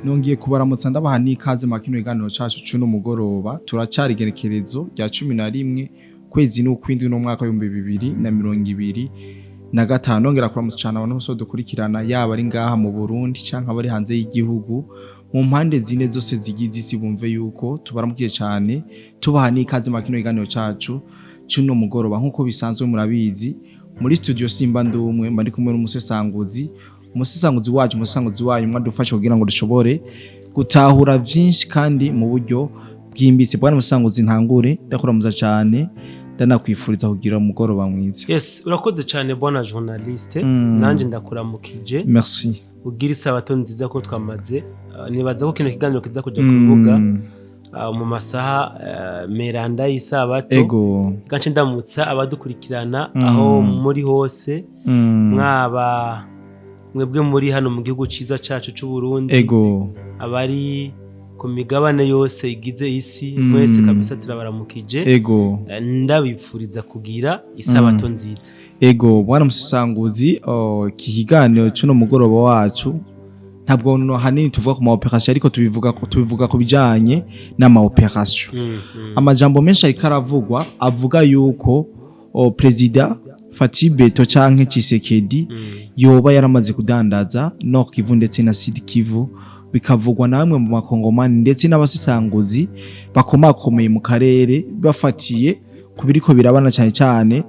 Nongiye kubaramutsa ndabaha n'ikaze mu kino kiganiro cacu cy'uno mugoroba. Turacari igenekerezo rya 11 kwezi n'ukwindwi no mwaka wa 2025. Nongera kuramutsa cyane abantu bose dukurikirana, yaba ari ngaha mu Burundi canke abari hanze y'igihugu, mu mpande zine zose zigize isi, bumve yuko tubaramukiye cyane, tubaha n'ikaze mu kino kiganiro cacu cy'uno mugoroba. Nkuko bisanzwe murabizi, muri studio Simba Ndumwe mba ndi kumwe n'umusesanguzi wacu mwadufasha kugira ngo dushobore gutahura vyinshi kandi mu buryo bwimbitse. Bwana musanguzi, ntangure ndakuramuza cyane, ndanakwifuriza kugira umugoroba mwiza. Yes, urakoze cyane bwana journaliste. Nanje ndakuramukije. Merci. Ugira isabato nziza ko twamaze. Nibaza ko kino kiganiro kiza kuja ku rubuga mu masaha meranda y'isabato. Ego. Gace ndamutsa abadukurikirana aho muri hose, mwaba mwebwe muri hano mu gihugu ciza cacu c'u Burundi. Ego. Abari ku migabane yose igize isi, mwese kabisa turabaramukije. Ego. Ndabipfuriza kugira isabato nziza. Ego, bwana musanguzi, kihiganiro cy'uno mugoroba wacu ntabwo no hanini tuvuga ku ma operation, ariko tubivuga ku bijanye n'ama operation. Amajambo menshi ayikaravugwa avuga yuko president Fatibeto canke Tshisekedi yoba yaramaze kudandaza no Kivu ndetse na Sud Kivu, bikavugwa namwe mu makongomani ndetse n'abasesanguzi bakomakomeye mu karere, bafatiye kubiriko birabana cyane cyane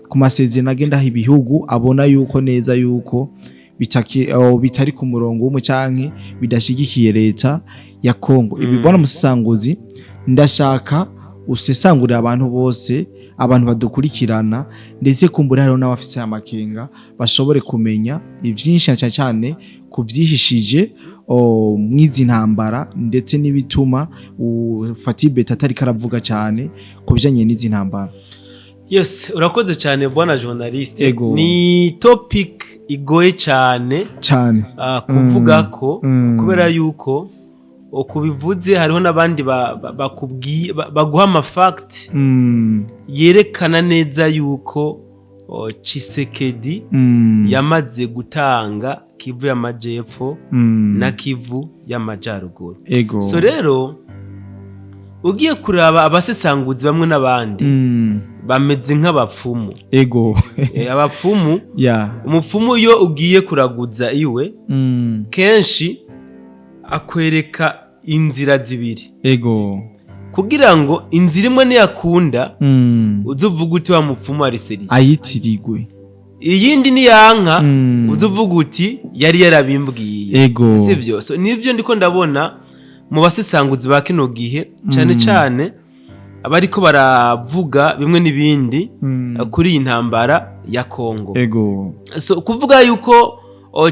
ku masezerano agenda ibihugu abona yuko neza yuko bitari ku murongo umwe canke bidashigikiye leta ya Kongo. Ibi bwana musesanguzi, ndashaka usesangurira abantu bose, abantu badukurikirana, ndetse kumbura hariho n'abafise amakenga bashobore kumenya ivyinshi cyane cyane kuvyihishije mwizi ntambara, ndetse n'ibituma Fatibeto atari karavuga cyane kubijanye n'izi ntambara. Yes, urakoze cyane bwana journaliste. Ni topic igoye cyane kuvuga ko kubera yuko kubivuze hariho nabandi baguha amafact yerekana neza yuko Tshisekedi yamaze gutanga Kivu y'amajepfo na Kivu y'amajaruguru. So rero ugiye kuraba abasesanguzi bamwe n'abandi bameze nk'abapfumu. Abapfumu, umupfumu iyo ugiye kuraguza iwe kenshi akwereka inzira zibiri. Kugira ngo inzira imwe niyakunda uzuvuga uti wa mupfumu ari seri ayitirigwe, iyindi niyanka uzuvuga uti yari yarabimbwiye. Sivyo? So nivyo ndiko ndabona mu basesanguzi ba kino gihe, cyane cyane abariko baravuga bimwe n'ibindi kuri iyi ntambara ya Kongo. So kuvuga yuko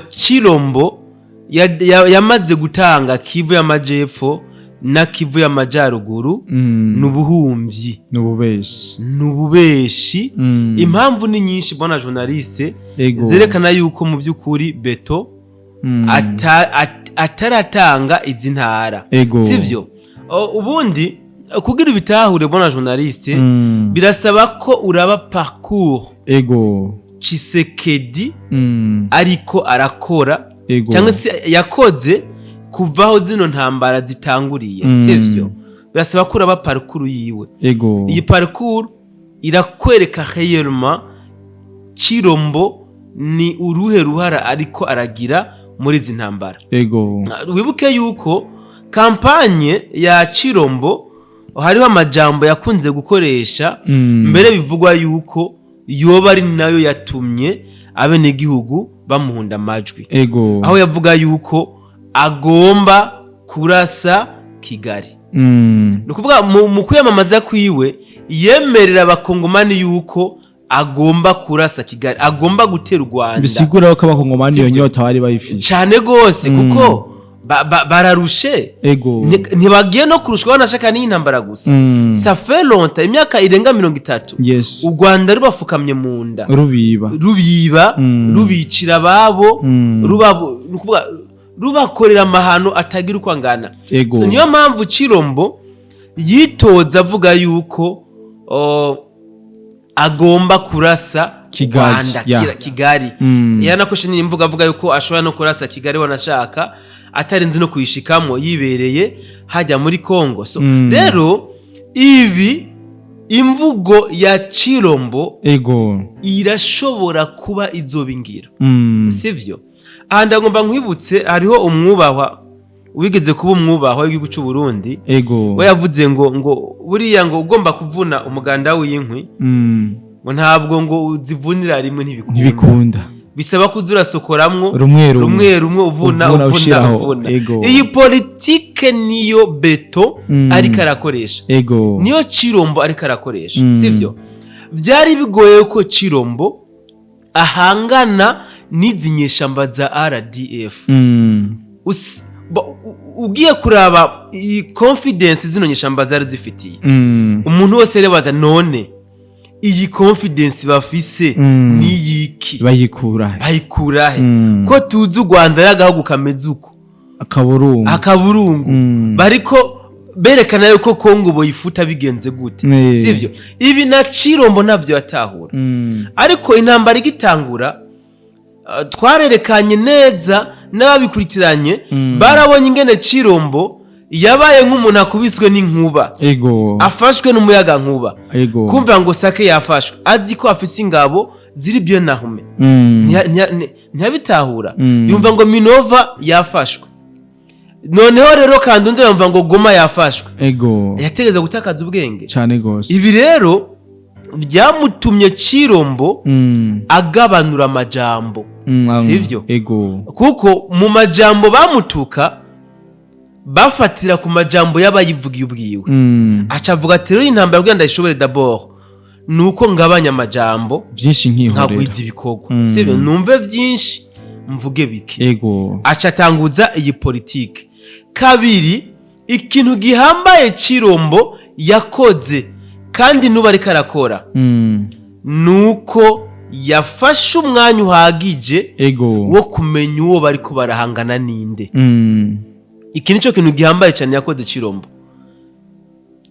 Chilombo yamaze gutanga Kivu y'amajepfo na Kivu y'amajaruguru, nubuhumvyi, nububeshi. Impamvu ni nyinshi bwana journaliste, zerekana yuko mu byukuri Beto ataratanga izi ntara. Sivyo? Ubundi kugira ibitahure bwana journaliste, birasaba ko uraba parcours Tshisekedi ariko arakora cyangwa se yakoze kuvaho zino ntambara zitanguriye. Sivyo? Birasaba ko uraba parcours yiwe. Iyi parcours irakwereka réellement Chilombo ni uruhe ruhara ariko aragira muri izi ntambara. Wibuke yuko kampanye ya Chilombo hariho amajambo yakunze gukoresha, mbere bivugwa yuko yoba ari nayo yatumye abenegihugu bamuhunda amajwi. Aho yavuga yuko agomba kurasa Kigali. Nukuvuga mu kwiyamamaza kwiwe yemerera abakongomani yuko agomba kurasa Kigali, agomba gutera u Rwanda. Bisigura ko abakongomani iyo nyota bari bayifise cyane gose, kuko bararushe. Ntibagiye no kurushwa banashaka n'intambara gusa. Ça fait longtemps, imyaka irenga 30 u Rwanda rubafukamye mu nda, rubiba rubicira babo, nukuvuga rubakorera amahano atagira uko angana. So niyo mpamvu Chilombo yitoza avuga yuko agomba kurasa Kigali. Yanakoshe n'imvuga avuga yuko ashobora no kurasa Kigali wanashaka atarinze no kuyishikamo yibereye hajya muri Kongo. So rero ibi imvugo ya Chirombo irashobora kuba izobingira sivyo. Aha ndagomba nkwibutse hariho umwubahwa wigeze kuba umwubahwa w'igihugu cy'u Burundi we yavuze ngo buriya ngo ugomba kuvuna umuganda w'inkwi ngo ntabwo ngo uzivunira rimwe ntibikunda, bisaba kuzura sokoramwo rumwe uvuna. Iyi politike niyo beto ariko arakoresha, niyo Chirombo ariko arakoresha sivyo. Byari bigoye ko Chirombo ahangana n'izi nyeshamba za RDF. Ugiye kuraba iyi confidence zino nyeshamba zari zifitiye umuntu wese rebaza none iyi confidence bafise ni yiki bayikurahe ko tuzi u Rwanda yagahugu kameze uko akaburungu bariko berekana yuko Kongo boyifuta bigenze gute sivyo. Ibi na Chirombo nabyo yatahura ariko intambara igitangura twarerekanye neza n'ababikurikiranye barabonye ingene Chirombo yabaye nk'umuntu akubiswe n'inkuba afashwe n'umuyaga nkuba kumva ngo sake yafashwe azi ko afise ingabo ziri bien armé ntiyabitahura yumva ngo Minova yafashwe noneho rero kandi undi yumva ngo Goma yafashwe yategeza gutakaza ubwenge cyane gose. Ibi rero byamutumye Chirombo agabanura amajambo sivyo kuko mu majambo bamutuka bafatira ku majambo y'abayivugiye ubwiwe acavuga ati rero intambara rwanda ishobore d'abord nuko ngabanya amajambo byinshi nkagwiza ibikorwa sivyo numve byinshi mvuge bike acatanguza iyi politike. Kabiri ikintu gihambaye Chirombo yakoze kandi nuba ariko arakora nuko yafashe umwanya uhagije wo kumenya uwo bariko barahangana ninde. Iki nico kintu gihambaye cyane yakoze Chirombo,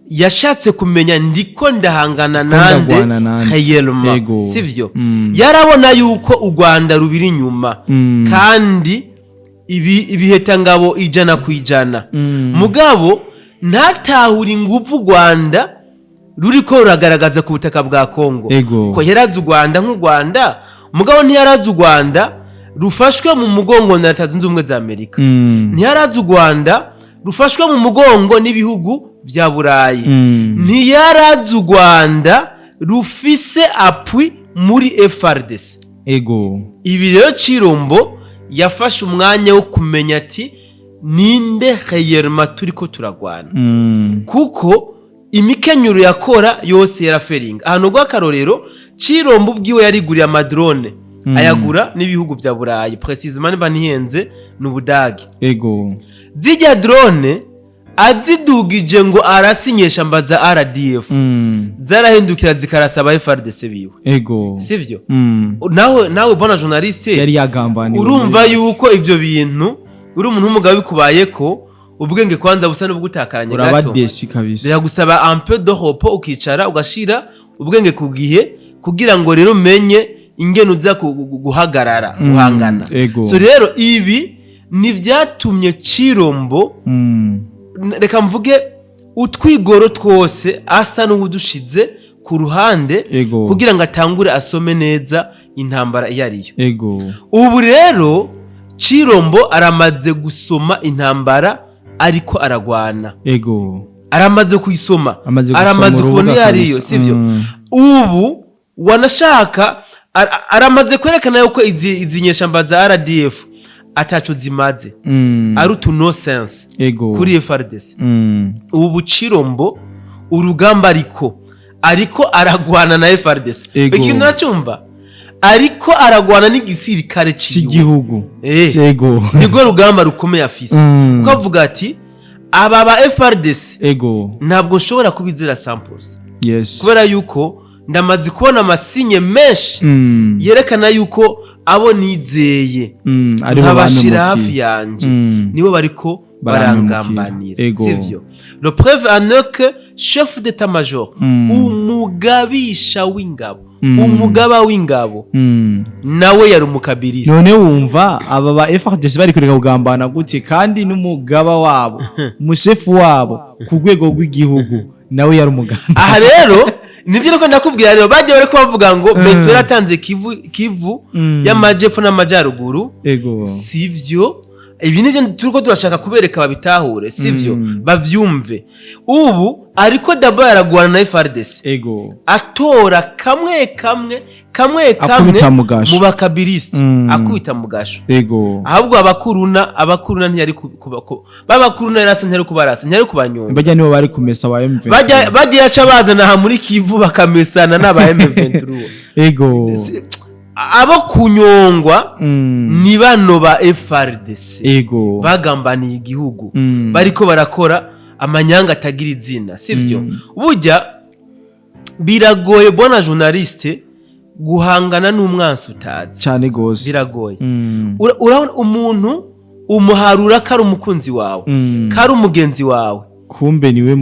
yashatse kumenya ndiko ndahangana nande khayelma sivyo. Yarabona yuko u Rwanda rubiri inyuma kandi ibiheta ngabo ijana kwijana mugabo ntatahura ingufu Rwanda ruriko ruragaragaza ku butaka bwa Kongo ko yarazi u Rwanda nk'u Rwanda mugabo ntiyarazi u Rwanda rufashwe mu mugongo na Leta Zunze Ubumwe za Amerika, ntiyarazi u Rwanda rufashwe mu mugongo n'ibihugu bya Burayi, ntiyarazi u Rwanda rufise appui muri FRDC. Ibi rero Chirombo yafashe umwanya wo kumenya ati ninde khayerma turiko turagwana kuko imikenyuro yakora yose yaraferinga. Ahantu rw'akarorero Chirombo ubwiwe yariguriye amadrone ayagura n'ibihugu bya Burayi precisement banihenze n'Ubudagi. Zijya drone azidugije ngo arasinyesha mbaza RDF zarahindukira zikarasaba FRDC biwe sivyo. Nawe bona journaliste yari yagambaniye urumva yuko ivyo bintu uri umuntu w'umugabo bikubayeko ubwenge kwanza busa n'ubugutakaranye gato biragusaba un peu de repos ukicara ugashira ubwenge ku gihe kugira ngo rero menye ingene uza guhagarara guhangana. So rero ibi ni vyatumye Chirombo reka mvuge utwigoro twose asa n'udushize ku ruhande kugira ngo atangure asome neza intambara iyariyo. Ubu rero Chirombo aramaze gusoma intambara ariko aragwana aramaze kuyisoma aramaze kubona yariyo sivyo. Ubu wanashaka aramaze kwerekana yuko izi nyeshamba za RDF atacho zimaze arutu no sense kuri FRDC. Ubu Chirombo urugamba ariko aragwana na FRDC. Ikintu nacumva ariko aragwana n'igisirikare cy'igihugu nigo rugamba rukomeye afise ukavuga ati aba ba FRDC ntabwo nshobora kubizira samples kubera yuko ndamaze kubona amasinye menshi yerekana yuko abo nizeye nk'abashira hafi yanje nibo bariko barangambanira sivyo. Le preuve en est que chef d'état-major umugabisha w'ingabo umugaba w'ingabo nawe yari umukabirisi. None wumva aba ba FARDC bari kureka kugambana gute kandi n'umugaba wabo umushefu wabo ku rwego rw'igihugu nawe yari umugamba. Aha rero nibyo nako ndakubwira rero bagiye bari kubavuga ngo Beto yaratanze Kivu y'amajepfo n'amajyaruguru sivyo. Ibi nibyo turiko turashaka kubereka babitahure sivyo bavyumve. Ubu ariko dabo yaragwana na FARDC atora kamwe mu bakabirisi akubita mu gasho ahubwo abakuruna ntiyari babakuruna yarase ntiyari kubarasa ntiyari kubanyonga bajya nibo bari kumesa ba M23 bajya yaca bazana ha muri Kivu bakamesana n'aba M23 abo kunyongwa ni bano ba FARDC bagambaniye igihugu bariko barakora amanyanga atagira izina sivyo. Burya biragoye bona journaliste guhangana n'umwansi utazi cyane gose biragoye. Urabona umuntu umuharura kari umukunzi wawe kari umugenzi wawe kumbe niwe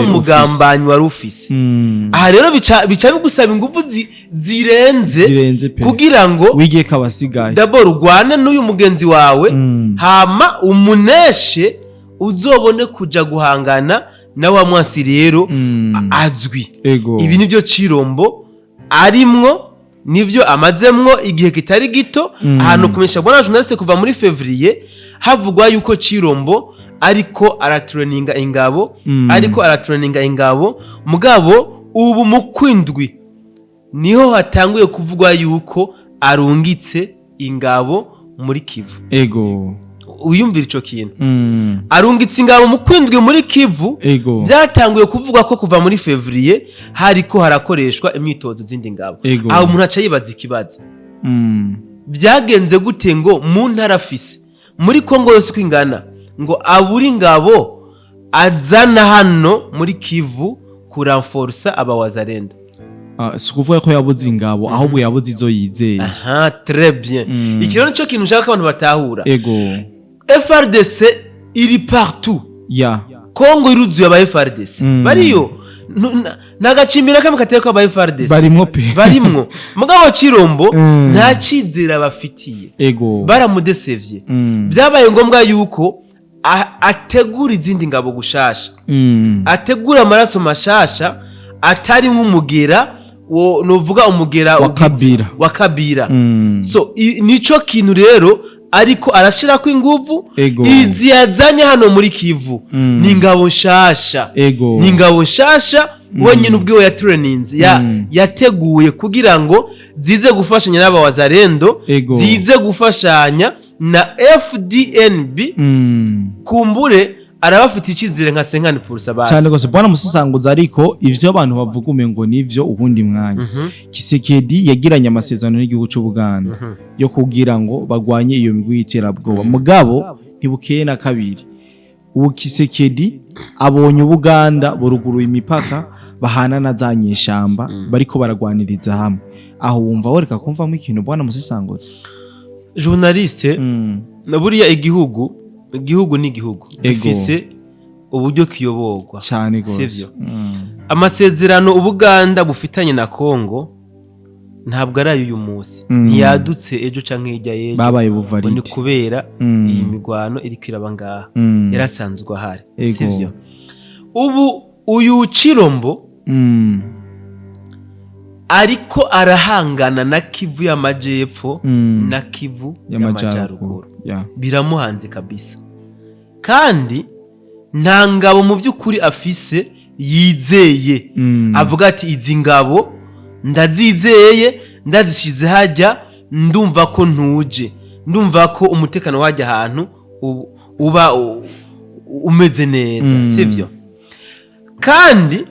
mugambanyi wari ufise. Aha rero bica bigusaba ingufu zirenze kugira ngo wige kabasigaye d'abord urwane n'uyu mugenzi wawe hama umuneshe uzobone kuja guhangana na wa mwansi rero azwi. Ibi nivyo Cirombo arimwo nivyo amazemwo igihe kitari gito ahantu kumesha bona journaliste kuva muri Fevrier havugwa yuko Cirombo ariko aratraininga ingabo mugabo ubu mu kwindwi niho hatanguye kuvugwa yuko arungitse ingabo muri Kivu. Uyumvira ico kintu arungitse ingabo mu kwindwi muri Kivu byatanguye kuvugwa ko kuva muri Fevrier hariko harakoreshwa imyitozo zindi ngabo. Aho umuntu aca yibaza ikibazo byagenze gute ngo mu ntarafise muri Kongo yose kwingana ngo aburi ngabo azana hano muri Kivu kuranforsa abawazarenda. Sikuvuga ko yabuze ingabo ahubwo yabuze izo yizeye. Très bien. Iki rero nico kintu ushaka abantu batahura. FARDC iri partout. Kongo iruzuye aba FARDC. Bariyo nagacimbira kamwe kateko aba FARDC. Barimwo. Mugabo Cirombo nta cizera bafitiye. Baramudesevye. Byabaye ngombwa yuko ategura izindi ngabo gushasha ategura amaraso mashasha atari nk'umugera novuga umugera wa Kabira. So nico kintu rero ariko arashira ko inguvu izi yazanye hano muri Kivu ni ngabo nshasha wenyine ubwiwe ya trainings yateguye kugira ngo zize gufashanya n'aba wazarendo zize gufashanya na FDNB kumbure arabafite ikizire nka 50% basi cyane gose bwana musasanguza. Ariko ivyo abantu bavuga umengo nivyo ubundi mwanya Kisekedi yagiranye amasezerano n'igihugu cy'u Buganda yo kugira ngo bagwanye iyo migwi y'iterabwoba mugabo ntibukeye na kabiri ubu Kisekedi abonye Buganda buruguruye imipaka bahana na zanyeshamba bariko baragwaniriza hamwe. Aho wumva woreka kumva mu ikintu bwana musasanguza journaliste buriya igihugu n'igihugu bifise uburyo kiyoborwa cyane gose sivyo. Amasezerano Ubuganda bufitanye na Kongo ntabwo ari uyu munsi ntiyadutse ejo canke hirya yejo babaye buvarite ni kubera iyi migwano iri kwiraba ngaha yarasanzwe ahari sivyo. Ubu uyu Cirombo ariko arahangana na Kivu y'amajepfo na Kivu y'amajyaruguru biramuhanze kabisa kandi nta ngabo mu by'ukuri afise yizeye avuga ati izi ngabo ndazizeye ndazishize hajya ndumva ko ntuje ndumva ko umutekano wajya ahantu uba umeze neza sivyo. Kandi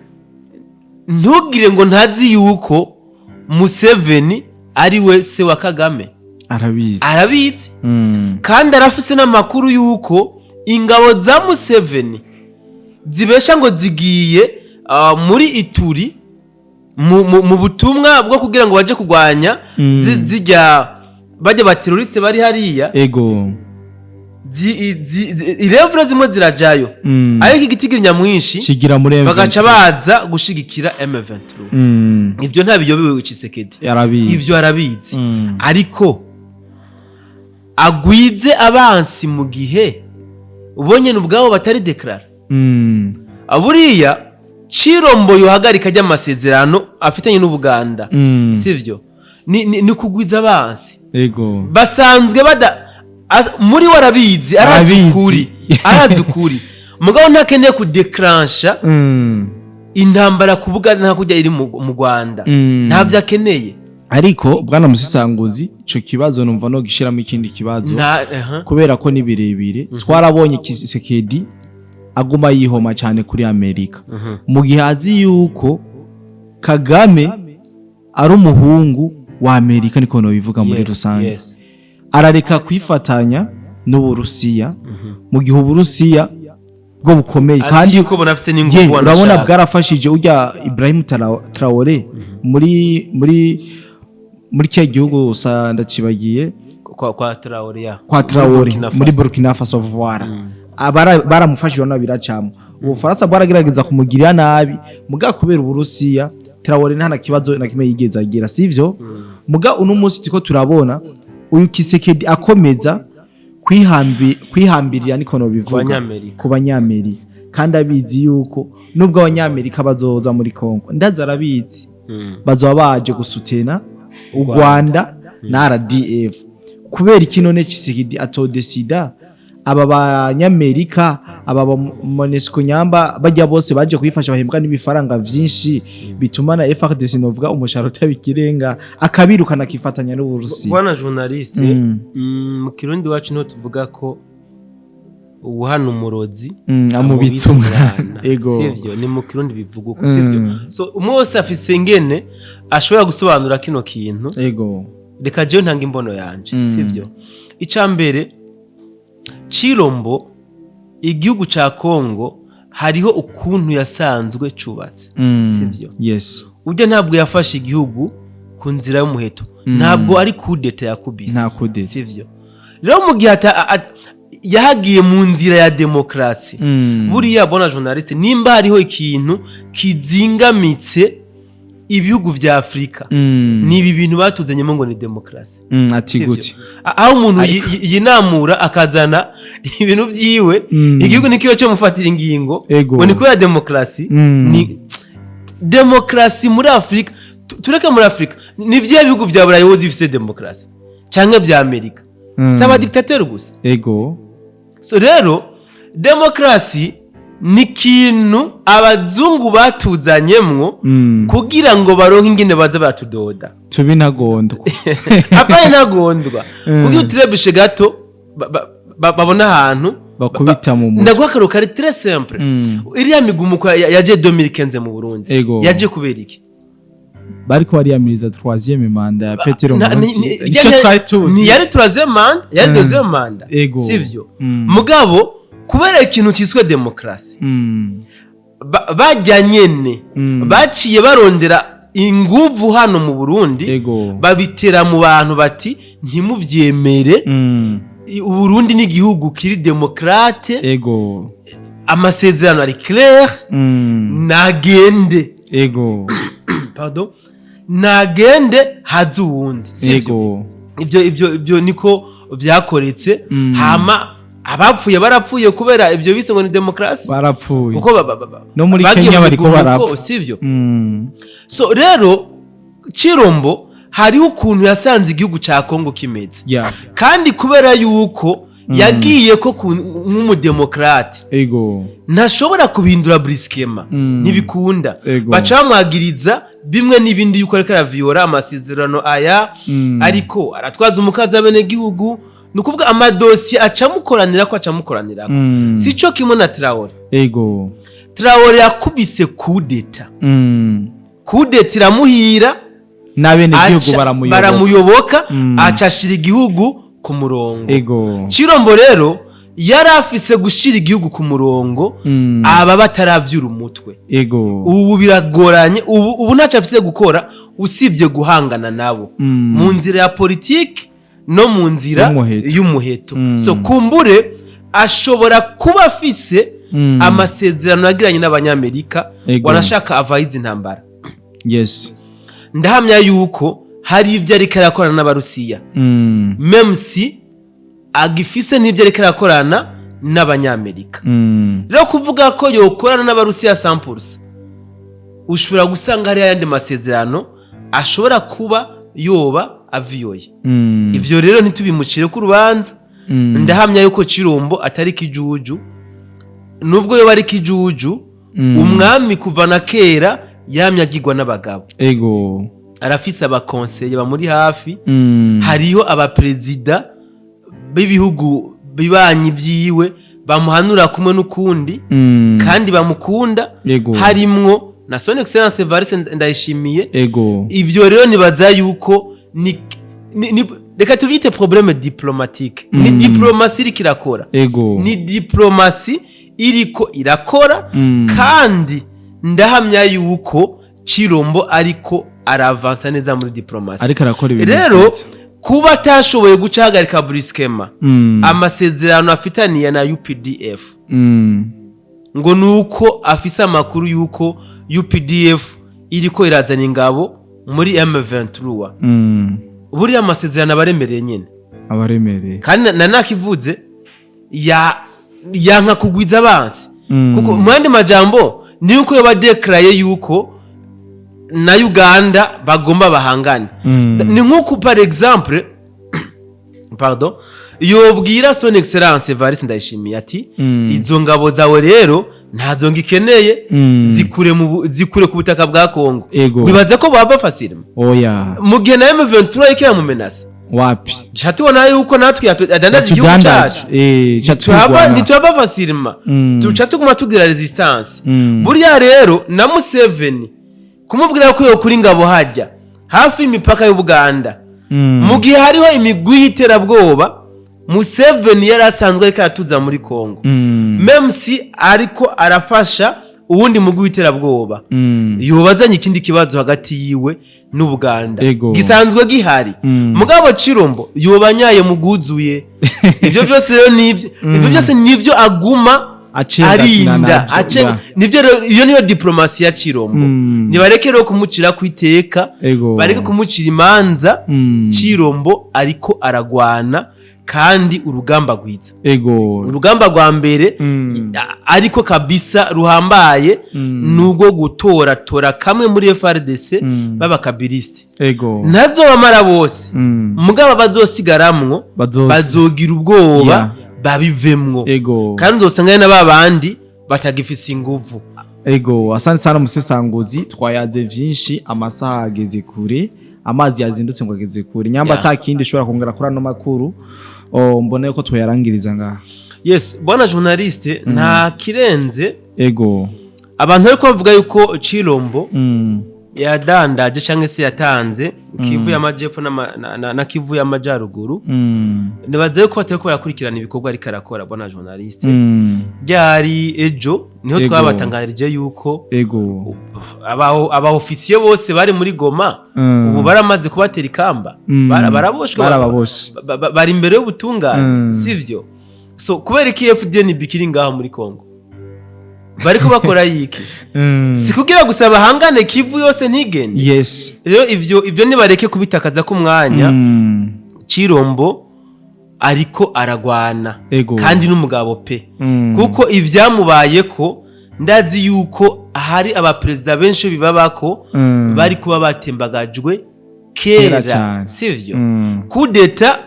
ntugire ngo ntazi yuko Museveni ari we se wa Kagame arabizi kandi arafise n'amakuru yuko ingabo za Museveni zibesha ngo zigiye muri Ituri mu butumwa bwo kugira ngo baje kugwanya zijya baje ba terroriste bari hariya irevure zimwe zirajayo ariko igitigiri nyamwinshi kigira muri bagaca baza gushigikira M23 ivyo ntabiyobewe Tshisekedi ivyo arabizi ariko agwize abansi mu gihe ubonye n'ubwabo batari declare aburiya Chirombo yohagarika ry'amasezerano afitanye n'Ubuganda sivyo ni kugwiza abansi basanzwe muri warabizi arazi ukuri mugabo ntakeneye kudeclansha intambara ku Buganda nta kujya iri mu Rwanda ntabyo akeneye ariko bwana musisanguzi ico kibazo numva no gishiramo ikindi kibazo kubera ko ni birebire twarabonye Tshisekedi aguma yihoma cyane kuri Amerika mu gihe azi yuko Kagame ari umuhungu wa Amerika niko no bivuga muri rusange arareka kwifatanya n'Uburusiya mu gihe Uburusiya bwo bukomeye kandi yuko bonafise n'ingufu urabona bwarafashije ujya Ibrahim Traoré muri cyo gihugu ndacibagiye kwa Traoré muri Burkina Faso voilà baramufashije no biracamo Ubufaransa bwaragerageza kumugirira nabi muga kubera Uburusiya Traoré nta kibazo na kimwe yigeze agira sivyo muga uno munsi tiko turabona uyu Tshisekedi akomeza kwihambirira niko no bivuga ku banyamerika kandi abizi yuko nubwo abanyamerika bazoza muri Kongo ndaza arabizi bazoba baje gusutena u Rwanda na RDF kubera ikinone Tshisekedi atodesida aba banyamerika aba Monesco nyamba bajya bose baje kuyifasha bahembwa n'ibifaranga vyinshi bituma na FARDC novuga umushahara utabikirenga akabirukana kifatanya n'Uburusiya bwana journaliste mu Kirundi wacu no tuvuga ko ubuhana umurozi amubitsa umwana sivyo ni mu Kirundi bivuga uko sivyo so umwose afise ngene ashobora gusobanura kino kintu reka je ntanga imbono yanje sivyo icambere Chirombo igihugu ca Kongo hariho ukuntu yasanzwe cubatse sivyo uje ntabwo yafashe igihugu ku nzira y'umuheto ntabwo ari kudeta yakubise sivyo rero mu gihe yahagiye mu nzira ya demokrasi buriya bona journaliste nimba hariho ikintu kizingamitse ibihugu vya Afrika ni ibi bintu batuzanyemo ngo ni demokrasi ati gute aho umuntu yinamura akazana ibintu byiwe igihugu nikiyo cyo mufatira ingingo ngo niko ya demokrasi ni demokrasi muri Afrika tureke muri Afrika ni vya bihugu vya Burayi wozi bifite demokrasi canke vya Amerika saba dictateur gusa so rero demokrasi ni kintu abazungu batuzanyemwo kugira ngo baronke ingene baza batudoda tubinagondwa apanye ntagondwa kugira utirebishe gato babona ahantu bakubita mu mutwe ndagwa karuka ari très simple iriya migumuko yaje 2015 mu Burundi yaje kubera iki bariko bariyamiriza 3e manda ya Petero Nkurunziza ni yari 3e manda yari 2e manda sivyo mugabo kubera ikintu cyiswe demokrasi bajyanyene baciye barondera inguvu hano mu Burundi babitera mu bantu bati ntimuvyemere Burundi ni igihugu kiri demokrate amasezerano ari clair nagende pardon nagende hazuwundi sivyo ivyo niko vyakoretse hama abapfuye barapfuye kubera ivyo bise ngo ni demokrasi barapfuye kuko no muri Kenya bariko barapfa sivyo so rero Chirombo hari ukuntu yasanze igihugu ca Kongo kimeze kandi kubera yuko yagiye ko nk'umudemokrate ntashobora kubindura briskema ntibikunda baca bamwagiriza bimwe n'ibindi yuko ariko araviyora amasezerano aya ariko aratwaza umukaza bene gihugu nukuvuga amadosiye acamukoranira sico kimwe na Traoré Traoré yakubise kudeta kudeta iramuhira nabene gihugu baramuyoboka acashira igihugu ku murongo Chirombo rero yari afise gushira igihugu ku murongo aba bataravyura umutwe ubu biragoranye ubu ntaca afise gukora usibye guhangana nabo mu nzira ya politiki no mu nzira y'umuheto so kumbure ashobora kuba afise amasezerano yagiranye n'abanyamerika wanashaka ava izi ntambara. Yes. Ndahamya yuko hari ivyo ariko arakorana n'abarusiya. Même si agifise n'ivyo ariko arakorana n'abanyamerika. Rero kuvuga ko yokorana n'abarusiya 100%, ushobora gusanga hari ayandi masezerano ashobora kuba yoba aviyoye. Ivyo rero ntitubimucire ku rubanza. Ndahamya yuko Cirombo atari kijuju, nubwo yoba ari kijuju, umwami kuva na kera yamyagirwa n'abagabo. Ego. Arafise abakonseye bamuri hafi. Hariho abaperezida b'ibihugu bibanyi vyiwe bamuhanura kumwe n'ukundi kandi bamukunda. Harimwo na son excellence Evariste Ndayishimiye. Ivyo rero nibaza yuko reka tubyite problème diplomatique. Ni diplomasi iriko irakora. Ni diplomasi iriko irakora kandi ndahamya yuko Cirombo ariko aravansa neza muri diplomasi. Ariko arakora ibintu. Rero kuba atashoboye gucahagarika brusquement amasezerano afitaniye na UPDF, ngo nuko afise amakuru yuko UPDF iriko irazana ingabo muri M23. Buriya amasezerano abaremereye nyene. Abaremereye. Kandi nanakivuze yanka kugwiza abansi. Kuko mwandi majambo ni uko yabadeclare yuko na Uganda bagomba bahangane. Ni nkuko par exemple pardon, yobwira son excellence Evariste Ndayishimiye ati izo ngabo zawe rero ntazo ngikeneye, zikure ku butaka bwa Kongo. Wibaza ko bava facile? Oya. Mu gihe na M23 ikira mu menace. Wapi? Chatubona yuko natwe adandaje igihugu cyacu. Nitwaba facilema. Tuca tuguma tugira resistance. Buriya rero na Museveni kumubwira ko yo kuri ngabo hajya hafi imipaka y'u Buganda. Mu gihe hariho imigwi y'iterabwoba, Museveni yari asanzwe ariko atuza muri Kongo. Même si ariko arafasha uwundi mugwi w'iterabwoba. Yobazanye ikindi kibazo hagati yiwe n'u Buganda gisanzwe gihari. Mugabo Cirombo yobanyaye muguzuye. Ivyo byose rero ivyo byose nivyo aguma arinda. Nivyo iyo niyo diplomasi ya Cirombo. Nibareke rero kumucira kwiteka, bareke kumucira imanza. Cirombo ariko aragwana kandi urugamba gwiza. Urugamba rwa mbere ariko kabisa ruhambaye nugo gutora kamwe muri FRDC b'abakabiliste. Nazo bamara bose. Mugaba bazosigaramwo bazogira ubwoba babivemwo. Kandi uzosanga na babandi batagifise inguvu. Asante sana musesanguzi, twayaze vyinshi, amasaha ageze kure, amazi yazindutse ngo ageze kure. Nyamba atakindi ushobora kongera kuri ano makuru mbone ko twayarangiriza ngaha. Yes, bwana journaliste, nta kirenze. Abantu ariko bavuga yuko Cirombo yadandaje cyangwa se yatanze Kivu y'amajepfo na Kivu y'amajaruguru. Nibaze ko batari ko barakurikirana ibikorwa ari karakora bwana journaliste. Byari ejo niho twabatangarije yuko aba officier bose bari muri Goma ubu baramaze kubatera ikamba. Baraboshe bari imbere y'ubutungane, sivyo? So kubera iki FDN bikiri ngaho muri Kongo bariko bakora yiki? Sikugira gusaba hangane Kivu yose ntigende. Yes. Rero ivyo nibareke kubitakaza ku mwanya. Cirombo ariko aragwana kandi n'umugabo pe. Kuko ivyamubaye ko ndazi yuko hari abaperezida benshi bibabako bari kuba batembagajwe kera, sivyo? Kudeta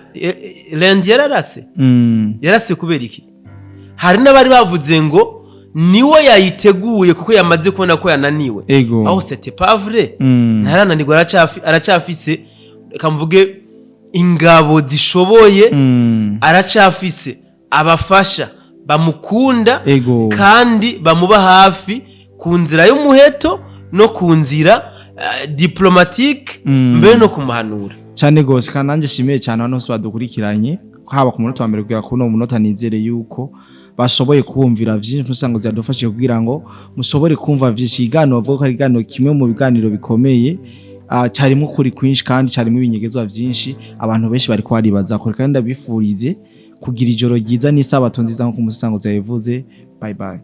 Lendi yarase kubera iki? Hari n'abari bavuze ngo niwe yayiteguye kuko yamaze kubona ko yananiwe. Aho c'était pas vrai. Ntarananirwa, aracafise kamvuge ingabo zishoboye, aracafise abafasha bamukunda kandi bamuba hafi ku nzira y'umuheto no ku nzira diplomatique mbere no kumuhanura cyane gose. Kandi nanje shimiye cyane abantu bose badukurikiranye haba ku munota wa mbere kugera ku no munota, nizere yuko bashoboye kubumvira vyinshi musango zadufashije kugira ngo mushobore kumva vyinshi. Igano bavuga ko ari igano kimwe mu biganiro bikomeye cyarimo kuri kwinshi kandi cyarimo ibinyegezwa vyinshi abantu benshi bari kwaribaza ko. Kandi ndabifurize kugira ijoro ryiza n'isabato nziza nko ku musango yabivuze. Bye bye.